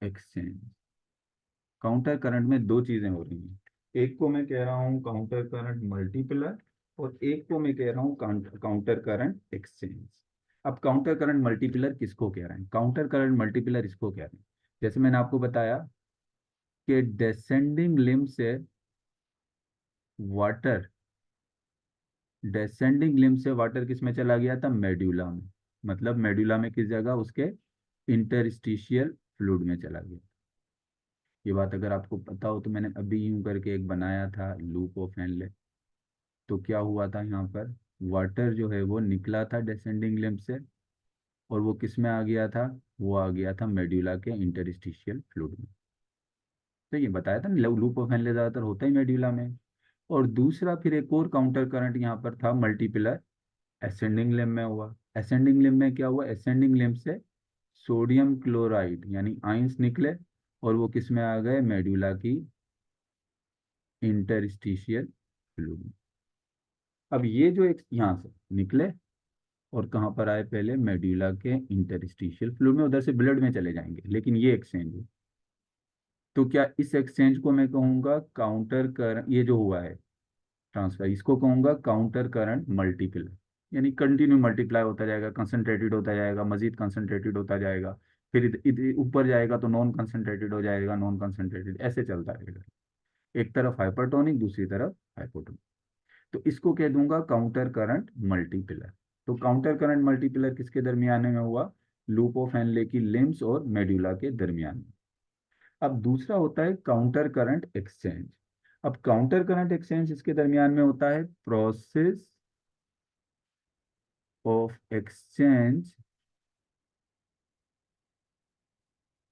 A: exchange. Counter current में दो चीजें हो रही हैं, एक को मैं कह रहा हूँ काउंटर करंट मल्टीप्लर, और एक को मैं कह रहा हूँ काउंटर करंट एक्सचेंज। अब काउंटर करंट मल्टीप्लर किसको कह रहे हैं, काउंटर करंट मल्टीप्लर इसको कह रहे हैं, जैसे मैंने आपको बताया कि डेसेंडिंग लिम्ब से वाटर, डेसेंडिंग लिम्ब से वाटर किस में चला गया था, मेड्यूला में। मतलब मेड्यूला में किस जगह, उसके इंटरस्टिशियल फ्लूइड में चला गया। ये बात अगर आपको पता हो तो मैंने अभी यूं करके एक बनाया था लूप ऑफ हेनले। तो क्या हुआ था यहाँ पर, वाटर जो है वो निकला था डेसेंडिंग लिम्ब से, और वो किस में आ गया था, वो आ गया था मेड्यूला के इंटरस्टिशियल फ्लूइड में। तो ये बताया था ना, लूप ऑफ हेनले ज्यादातर होता ही मेड्यूला में। और दूसरा फिर एक और काउंटर करंट यहाँ पर था मल्टीपिलर असेंडिंग लिम्ब में हुआ। असेंडिंग लिम्ब में क्या हुआ, असेंडिंग लिम्ब से सोडियम क्लोराइड यानी आइंस निकले, और वो किस में आ गए, मेड्यूला की इंटरस्टिशियल फ्लूइड में। अब ये जो एक यहाँ से निकले और कहाँ पर आए, पहले मेड्यूला के इंटरस्टिशियल फ्लूइड में, उधर से ब्लड में चले जाएंगे, लेकिन ये एक्सचेंज है। तो क्या इस एक्सचेंज को मैं कहूंगा काउंटर करंट, ये जो हुआ है ट्रांसफर, इसको कहूंगा काउंटर करंट मल्टीपल। यानी कंटिन्यू मल्टीप्लाई होता जाएगा, कंसंट्रेटेड होता जाएगा, मजीद कंसंट्रेटेड होता जाएगा, फिर ऊपर जाएगा तो नॉन कंसंट्रेटेड हो जाएगा, नॉन कंसंट्रेटेड, ऐसे चलता रहेगा। एक तरफ हाइपरटोनिक, दूसरी तरफ हाइपोटोनिक। तो इसको कह दूंगा काउंटर करंट मल्टीपिलर। तो काउंटर करंट मल्टीपिलर किसके दरमियान में हुआ, लूप ऑफ हेनले की लिम्स और मेड्यूला के दरमियान में। अब दूसरा होता है काउंटर करंट एक्सचेंज। अब काउंटर करंट एक्सचेंज इसके दरमियान में होता है process of exchange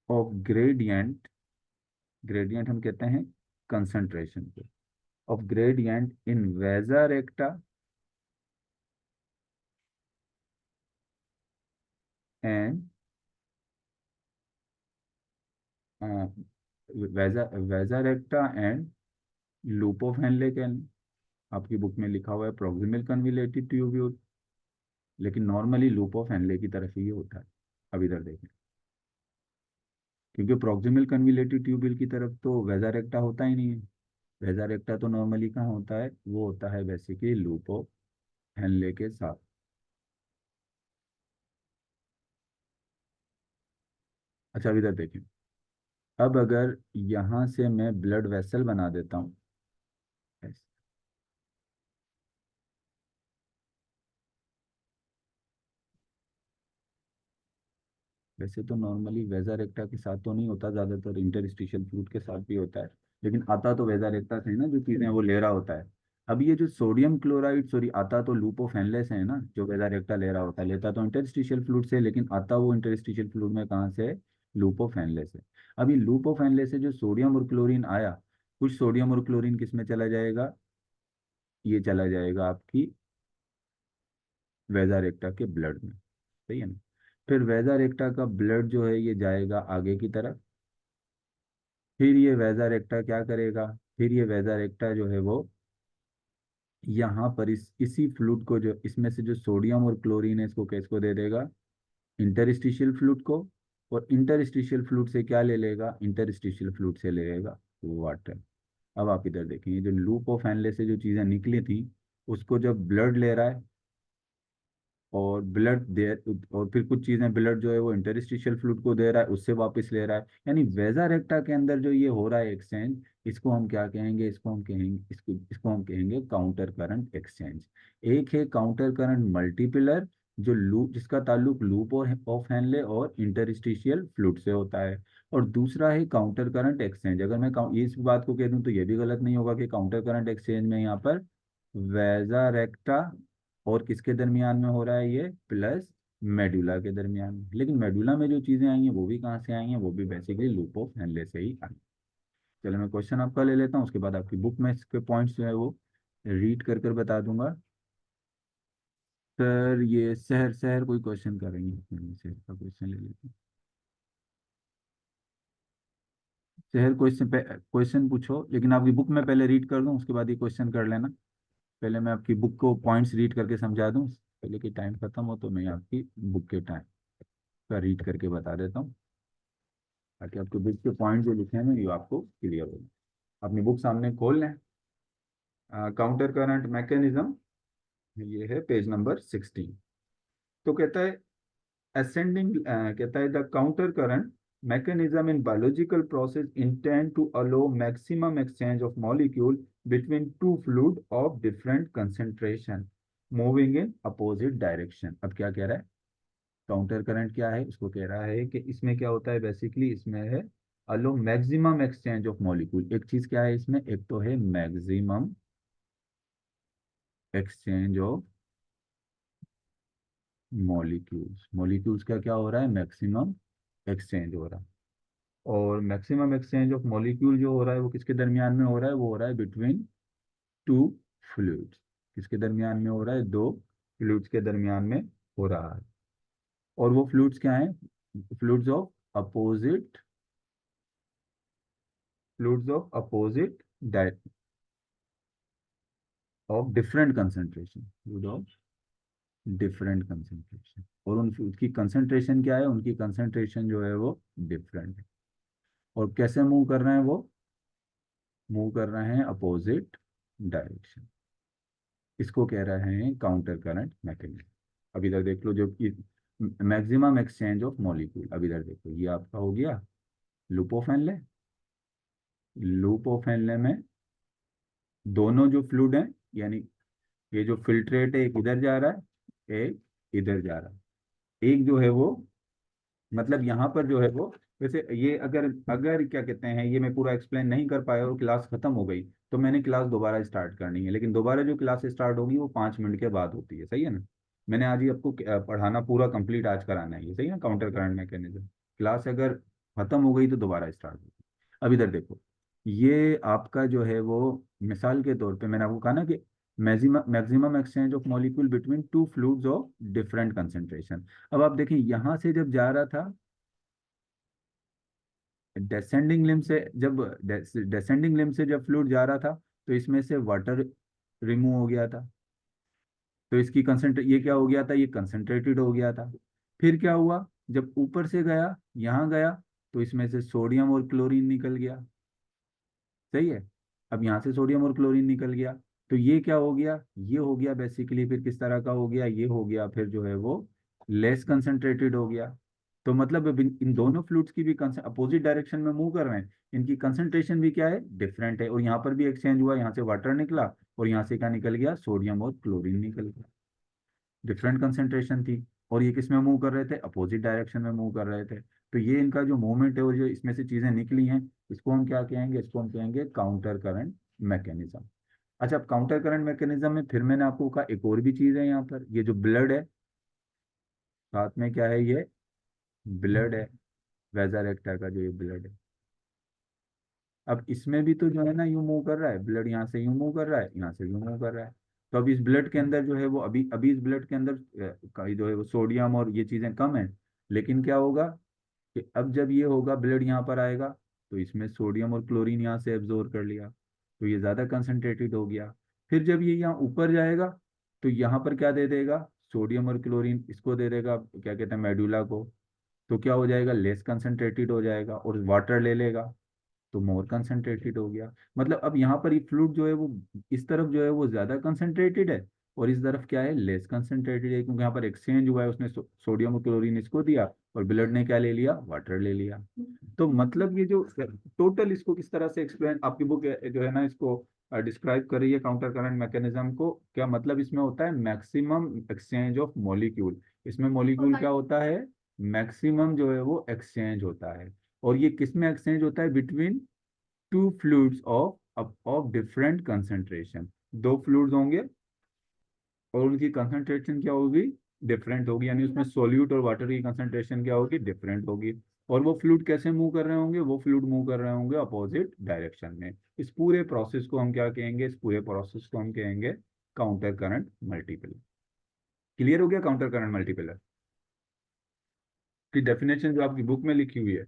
A: of gradient, gradient हम कहते हैं कंसंट्रेशन को, of gradient in vasa recta and vasa, vasa recta and loop of Henle can. आपकी बुक में लिखा हुआ है प्रोक्सिमल कन्विलेटेड ट्यूब्यूल, लेकिन नॉर्मली लूप ऑफ हेनले की तरफ ही ये होता है। अब इधर देखें, क्योंकि प्रॉक्सिमल कन्विलेटिव ट्यूबिल की तरफ तो वेजा रेक्टा होता ही नहीं है। वेजा रेक्टा तो नॉर्मली कहाँ होता है, वो होता है बेसिकली लूप ऑफ हेनले के साथ। अच्छा अब इधर देखें, अब अगर यहाँ से मैं ब्लड वेसल बना देता हूँ ऐसे, वैसे तो नॉर्मली वेजा रेक्टा के साथ तो नहीं होता, ज़्यादातर इंटरस्टिशियल फ्लूइड के साथ भी होता है, लेकिन आता तो वेजा रेक्टा से है ना, जो चीज़ें वो ले रहा होता है। अब ये जो सोडियम क्लोराइड, सॉरी, आता तो लूप ऑफ हेनले से है ना, जो वेजा रेक्टा ले रहा होता है, लेता तो इंटरस्टिशियल फ्लूइड से, लेकिन आता वो इंटरस्टिशियल फ्लूइड में कहाँ से है, लूप ऑफ हेनले से। अब ये लूप ऑफ हेनले से जो सोडियम और क्लोरीन आया, कुछ सोडियम और क्लोरीन किस में चला जाएगा, ये चला जाएगा आपकी वेजा रेक्टा के ब्लड में, सही है ना। फिर वेजा रेक्टा का ब्लड जो है ये जाएगा आगे की तरफ, फिर ये वेजा रेक्टा क्या करेगा, फिर ये वेजा रेक्टा जो है वो यहाँ पर इसी फ्लूइड को, जो इसमें से जो सोडियम और क्लोरीन है, इसको किसको दे देगा, इंटरस्टिशियल फ्लूइड को। और इंटरस्टिशियल फ्लूइड से क्या ले लेगा, इंटरस्टिशियल फ्लूइड से ले लेगा वाटर। अब आप इधर देखेंगे, जो लूप ऑफ हेनले से जो चीज़ें निकली थी, उसको जब ब्लड ले रहा है, और ब्लड दे, और फिर कुछ चीजें ब्लड जो है वो इंटरस्टिशियल फ्लूइड को दे रहा है, उससे वापस ले रहा है, यानी वेजा रेक्टा के अंदर जो ये हो रहा है एक्सचेंज, इसको हम क्या कहेंगे, इसको हम कहेंगे, इसको हम कहेंगे काउंटर करंट एक्सचेंज। एक है काउंटर करंट मल्टीपिलर, जो लूप, जिसका ताल्लुक लूप और ऑफ हेनले और इंटरस्टिशियल फ्लूइड से होता है। और दूसरा है काउंटर करंट एक्सचेंज। अगर मैं इस बात को कह दूं तो ये भी गलत नहीं होगा कि काउंटर करंट एक्सचेंज में यहाँ पर वेजा रेक्टा और किसके दरमियान में हो रहा है, ये प्लस मेडुला के दरमियान में। लेकिन मेडुला में जो चीजें आई हैं वो भी कहाँ से आई हैं, वो भी बेसिकली लूप ऑफ हेनले से ही आई। चलो मैं क्वेश्चन आपका ले लेता हूँ, उसके बाद आपकी बुक में इसके पॉइंट्स जो है वो रीड कर कर बता दूंगा। सर ये शहर शहर कोई क्वेश्चन करेंगे, शहर का क्वेश्चन ले लेते हैं। शहर क्वेश्चन, क्वेश्चन पूछो, लेकिन आपकी बुक में पहले रीड कर दूं, उसके बाद ये क्वेश्चन कर लेना। पहले मैं आपकी बुक को पॉइंट्स रीड करके समझा दूं, पहले कि टाइम खत्म हो तो मैं आपकी बुक के टाइम का रीड करके बता देता हूँ, ताकि आपके बुक के पॉइंट जो लिखे हैं ना ये आपको क्लियर हो। अपनी बुक सामने खोल लें। काउंटर करंट मैकेनिज्म, ये है पेज नंबर 16। तो कहता है असेंडिंग, कहता है the counter current mechanism in biological process intend to allow maximum exchange of molecule between two fluid of different concentration moving in opposite direction। अब क्या कह रहा है, काउंटर करंट क्या है, उसको कह रहा है कि इसमें क्या होता है, बेसिकली इसमें है अलो मैक्सिमम एक्सचेंज ऑफ मॉलिक्यूल। एक चीज क्या है इसमें, एक तो है maximum exchange of molecules. Molecules का क्या हो रहा है, मैक्सिमम एक्सचेंज हो रहा है। और मैक्सिमम एक्सचेंज ऑफ मॉलिक्यूल जो हो रहा है वो किसके दरमियान में हो रहा है, वो हो रहा है बिटवीन टू फ्लूइड्स। किसके दरमियान में हो रहा है, दो फ्लूइड्स के दरमियान में हो रहा है। और वो फ्लूइड्स क्या है, fluids of opposite, fluids of opposite of different concentration, fluid of different concentration. और उन उसकी कंसंट्रेशन क्या है, उनकी कंसंट्रेशन जो है वो डिफरेंट है। और कैसे मूव कर रहे हैं, वो मूव कर रहे हैं अपोजिट डायरेक्शन। इसको कह रहे हैं काउंटर करंट मैकेनिज्म। अब इधर देख लो, जो मैक्सिमम एक्सचेंज ऑफ मॉलिक्यूल, अब इधर देखो ये आपका हो गया loop of Henley. Loop of Henley में दोनों जो फ्लूइड हैं, यानी ये जो फिल्ट्रेट है, एक इधर जा रहा है, एक इधर जा रहा है। एक जो है वो, मतलब यहाँ पर जो है वो, वैसे ये अगर अगर क्या कहते हैं, ये मैं पूरा एक्सप्लेन नहीं कर पाया और क्लास खत्म हो गई, तो मैंने क्लास दोबारा स्टार्ट करनी है। लेकिन दोबारा जो क्लास स्टार्ट होगी वो 5 मिनट के बाद होती है, सही है ना। मैंने आज ही आपको पढ़ाना पूरा कंप्लीट आज कराना है, ये सही है ना, काउंटर करंट मैकेनिज्म। क्लास अगर खत्म हो गई तो दोबारा स्टार्ट होगी। अब इधर देखो, ये आपका जो है वो, मिसाल के तौर पे मैंने आपको कहा ना कि maximum maximum exchange of molecule between two fluids of different concentration. अब आप देखें यहाँ से जब जा रहा था, डेसेंडिंग लिम्ब से जब डेसेंडिंग लिम्ब से जब फ्लूइड जा रहा था, तो इसमें से वाटर रिमूव हो गया था। तो इसकी कंसेंट्रेट, ये क्या हो गया था, ये कंसेंट्रेटेड हो गया था। फिर क्या हुआ, जब ऊपर से गया, यहाँ गया, तो इसमें से सोडियम और क्लोरीन निकल गया, सही है। अब यहाँ से सोडियम और क्लोरीन निकल गया, तो ये क्या हो गया, ये हो गया बेसिकली, फिर किस तरह का हो गया, ये हो गया फिर जो है वो लेस कंसंट्रेटेड हो गया। तो मतलब अब इन दोनों फ्लूइड्स की भी अपोजिट डायरेक्शन में मूव कर रहे हैं, इनकी कंसंट्रेशन भी क्या है, डिफरेंट है। और यहाँ पर भी एक्सचेंज हुआ, यहाँ से वाटर निकला और यहाँ से क्या निकल गया, सोडियम और क्लोरीन निकल गया। डिफरेंट कंसंट्रेशन थी, और ये किस में मूव कर रहे थे, अपोजिट डायरेक्शन में मूव कर रहे थे। तो ये इनका जो मूवमेंट है और जो इसमें से चीजें निकली हैं, इसको हम क्या कहेंगे, इसको हम कहेंगे काउंटर करंट मैकेनिज्म। अच्छा, अब काउंटर करंट मैकेनिज्म में फिर मैंने आपको कहा एक और भी चीज है, यहाँ पर ये जो ब्लड है, साथ में क्या है, ये ब्लड है, वेजर एक्टर का जो ये ब्लड है। अब इसमें भी तो जो है ना यूं मूव कर रहा है, ब्लड यहाँ से यूं मूव कर रहा है, यहाँ से यूं मूव कर रहा है। तो अब इस ब्लड के अंदर जो है वो, अभी अभी इस ब्लड के अंदर जो है वो सोडियम और ये चीजें कम है। लेकिन क्या होगा कि अब जब ये होगा, ब्लड यहाँ पर आएगा, तो इसमें सोडियम और क्लोरीन यहाँ से एब्जॉर्ब कर लिया, तो ये ज्यादा कंसंट्रेटेड हो गया। फिर जब ये यहाँ ऊपर जाएगा, तो यहाँ पर क्या दे देगा, सोडियम और क्लोरीन इसको दे देगा, क्या कहते हैं, मेडुला को। तो क्या हो जाएगा, लेस कंसंट्रेटेड हो जाएगा, और वाटर ले लेगा, तो मोर कंसंट्रेटेड हो गया। मतलब अब यहाँ पर ये फ्लूइड जो है वो, इस तरफ जो है वो ज्यादा कंसंट्रेटेड है, और इस तरफ क्या है, लेस कंसंट्रेटेड है, क्योंकि यहाँ पर एक्सचेंज हुआ है, उसने सोडियम और क्लोरीन इसको दिया, और ब्लड ने क्या ले लिया, वाटर ले लिया। तो मतलब ये जो टोटल, इसको किस तरह से एक्सप्लेन आपकी बुक जो है ना, इसको डिस्क्राइब कर रही है काउंटर करंट मैकेनिज्म को, क्या मतलब इसमें होता है, मैक्सिमम एक्सचेंज ऑफ मॉलिक्यूल। इसमें मॉलिक्यूल क्या होता है, मैक्सिमम जो है वो एक्सचेंज होता है। और ये किस में एक्सचेंज होता है, between two fluids of different concentration. दो फ्लूइड्स होंगे और उनकी कंसंट्रेशन क्या होगी, डिफरेंट होगी, यानी उसमें सोल्यूट और वाटर की कंसंट्रेशन क्या होगी, डिफरेंट होगी। और वो फ्लूइड कैसे मूव कर रहे होंगे, वो फ्लूइड मूव कर रहे होंगे अपोजिट डायरेक्शन में। इस पूरे प्रोसेस को हम क्या कहेंगे, इस पूरे प्रोसेस को हम कहेंगे काउंटर करंट मल्टीपल। क्लियर हो गया काउंटर करंट मल्टीपलर की डेफिनेशन जो आपकी बुक में लिखी हुई है।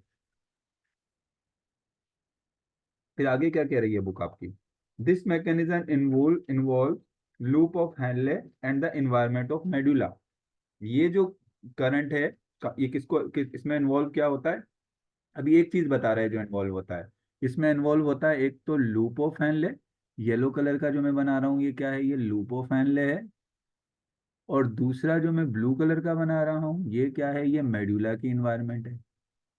A: फिर आगे क्या कह रही है बुक आपकी, this mechanism involve loop of Henle and the environment of medulla. ये जो करंट है, ये इसमें इन्वॉल्व क्या होता है, अभी एक चीज बता रहे हैं जो इन्वॉल्व होता है। इसमें इन्वॉल्व होता है एक तो loop of Henle, yellow colour का जो मैं बना रहा हूँ ये क्या है, ये लूप ऑफ हैनले है। और दूसरा जो मैं ब्लू कलर का बना रहा हूँ ये क्या है, ये मेडुला की इन्वायरमेंट है।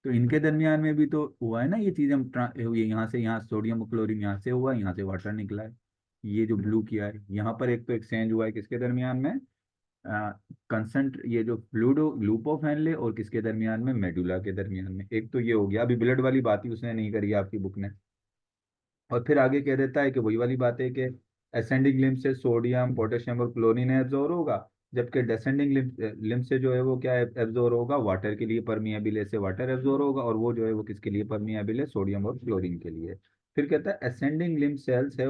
A: तो इनके दरमियान में भी तो हुआ है ना ये चीज, हम ये यहाँ से यहाँ सोडियम क्लोरीन यहाँ से हुआ, यहाँ से वाटर निकला है। ये जो ब्लू किया है यहाँ पर एक तो एक्सचेंज हुआ है किसके दरमियान में, कंसेंट ये जो फ्लूइडो ग्लूकोफ हैनले और किसके दरमियान में, मेडुला के दरमियान में। एक तो ये हो गया, अभी ब्लड वाली बात ही उसने नहीं करी है आपकी बुक ने। और फिर आगे कह देता है कि वही वाली बात है कि असेंडिंग लिम्ब से सोडियम पोटेशियम और क्लोरीन एब्जॉर्ब होगा, जबकि डिसेंडिंग लिम्ब से जो है वो क्या एब्जॉर्ब होगा, वाटर के लिए परमिएबल है, से वाटर एब्जॉर्ब होगा, और वो जो है वो किसके लिए परमिएबल है, सोडियम और क्लोरीन के लिए। फिर कहता है असेंडिंग लिम्ब सेल्स है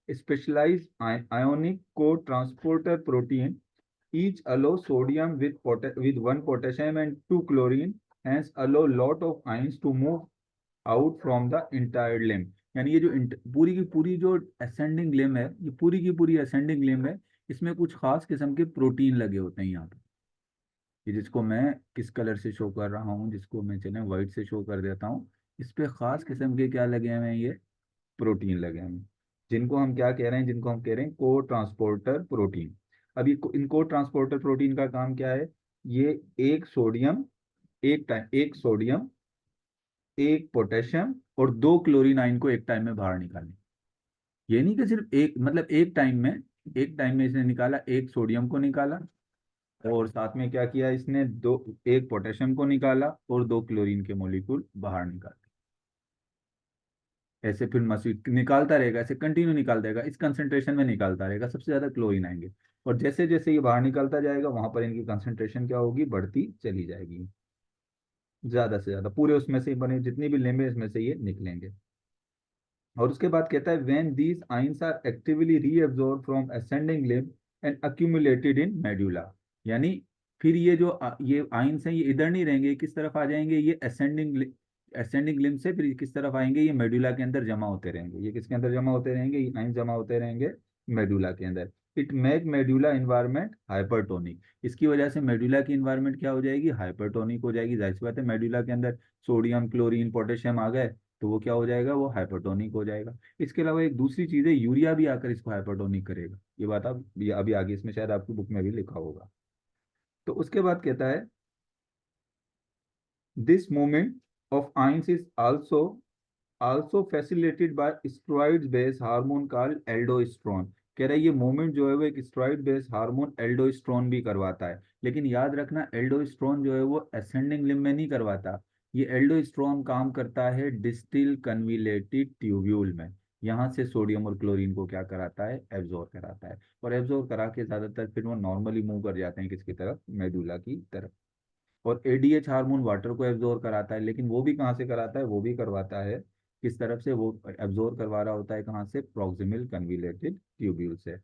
A: स्पेशलाइज आयोनिक को transporter protein each allow sodium with one potassium and two chlorine, hence allow lot of ions to move out from the entire limb। यानी ये जो पूरी की पूरी जो असेंडिंग लिम्ब है, ये पूरी की पूरी असेंडिंग लिम्ब है, इसमें कुछ खास किस्म के प्रोटीन लगे होते हैं यहाँ पे। ये जिसको मैं किस कलर से शो कर रहा हूँ, जिसको मैं चले व्हाइट से शो कर देता हूँ, इस पे खास किस्म के क्या लगे हुए हैं, ये प्रोटीन लगे हैं, जिनको हम क्या कह रहे हैं, जिनको हम कह रहे हैं को ट्रांसपोर्टर प्रोटीन। अभी इन को ट्रांसपोर्टर प्रोटीन का काम क्या है, ये एक सोडियम एक पोटेशियम और दो क्लोरीन आयन को एक टाइम में बाहर निकालें। ये नहीं कि सिर्फ एक, मतलब एक टाइम में इसने निकाला, एक सोडियम को निकाला और साथ में क्या किया इसने, दो एक पोटेशियम को निकाला और दो क्लोरीन के मॉलिक्यूल बाहर निकाले। ऐसे फिर मशीन निकालता रहेगा, ऐसे कंटिन्यू निकालता रहेगा, इस कंसंट्रेशन में निकालता रहेगा, सबसे ज्यादा क्लोरीन आएंगे। और जैसे जैसे ये बाहर निकलता जाएगा वहां पर इनकी कंसंट्रेशन क्या होगी, बढ़ती चली जाएगी, ज्यादा से ज्यादा पूरे उसमें से बने जितनी भी लेंगे इसमें से ये निकलेंगे। और उसके बाद कहता है when these ions are actively reabsorb from ascending limb and accumulated in medulla. यानी फिर ये जो ये आयंस हैं ये इधर नहीं रहेंगे, किस तरफ आ जाएंगे, ये असेंडिंग लिम्ब से फिर किस तरफ आएंगे, ये मेडुला के अंदर जमा होते रहेंगे। ये किसके अंदर जमा होते रहेंगे, ये आयंस जमा होते रहेंगे मेडुला के अंदर। It make medulla environment hypertonic. इसकी वजह से मेडुला की इन्वायरमेंट क्या हो जाएगी, हाइपरटोनिक हो जाएगी। जाहिर सी बात है मेडुला के अंदर सोडियम क्लोरीन पोटेशियम आ गए तो वो क्या हो जाएगा, वो हाइपरटोनिक हो जाएगा। इसके अलावा एक दूसरी चीज है, यूरिया भी आकर इसको हाइपरटोनिक करेगा। ये बात आप ये अभी आगे इसमें शायद आपकी बुक में भी लिखा होगा। तो उसके बाद कहता है this movement of ions is also facilitated bye steroid based hormone called aldosterone. कह रहा है ये मूवमेंट जो है वो एक स्टेरॉइड बेस्ड हार्मोन एल्डोस्टेरोन भी करवाता है। लेकिन याद रखना एल्डोस्टेरोन जो है वो असेंडिंग लिम्ब में नहीं करवाता, ये एल्डोस्टेरोन काम करता है डिस्टिल कन्विलेटेड ट्यूब्यूल में। यहाँ से सोडियम और क्लोरीन को क्या कराता है, एब्जॉर्ब कराता है। और एब्जॉर्ब करा के ज्यादातर फिर वो नॉर्मली मूव कर जाते हैं किसकी तरफ, मेडुला की तरफ। और एडीएच हार्मोन वाटर को एब्जॉर्ब कराता है, लेकिन वो भी कहाँ से कराता है, वो भी करवाता है किस तरफ से, वो एब्जॉर्ब करवा रहा होता है कहाँ से, प्रॉक्सिमल कन्विलेटेड ट्यूब्यूल से।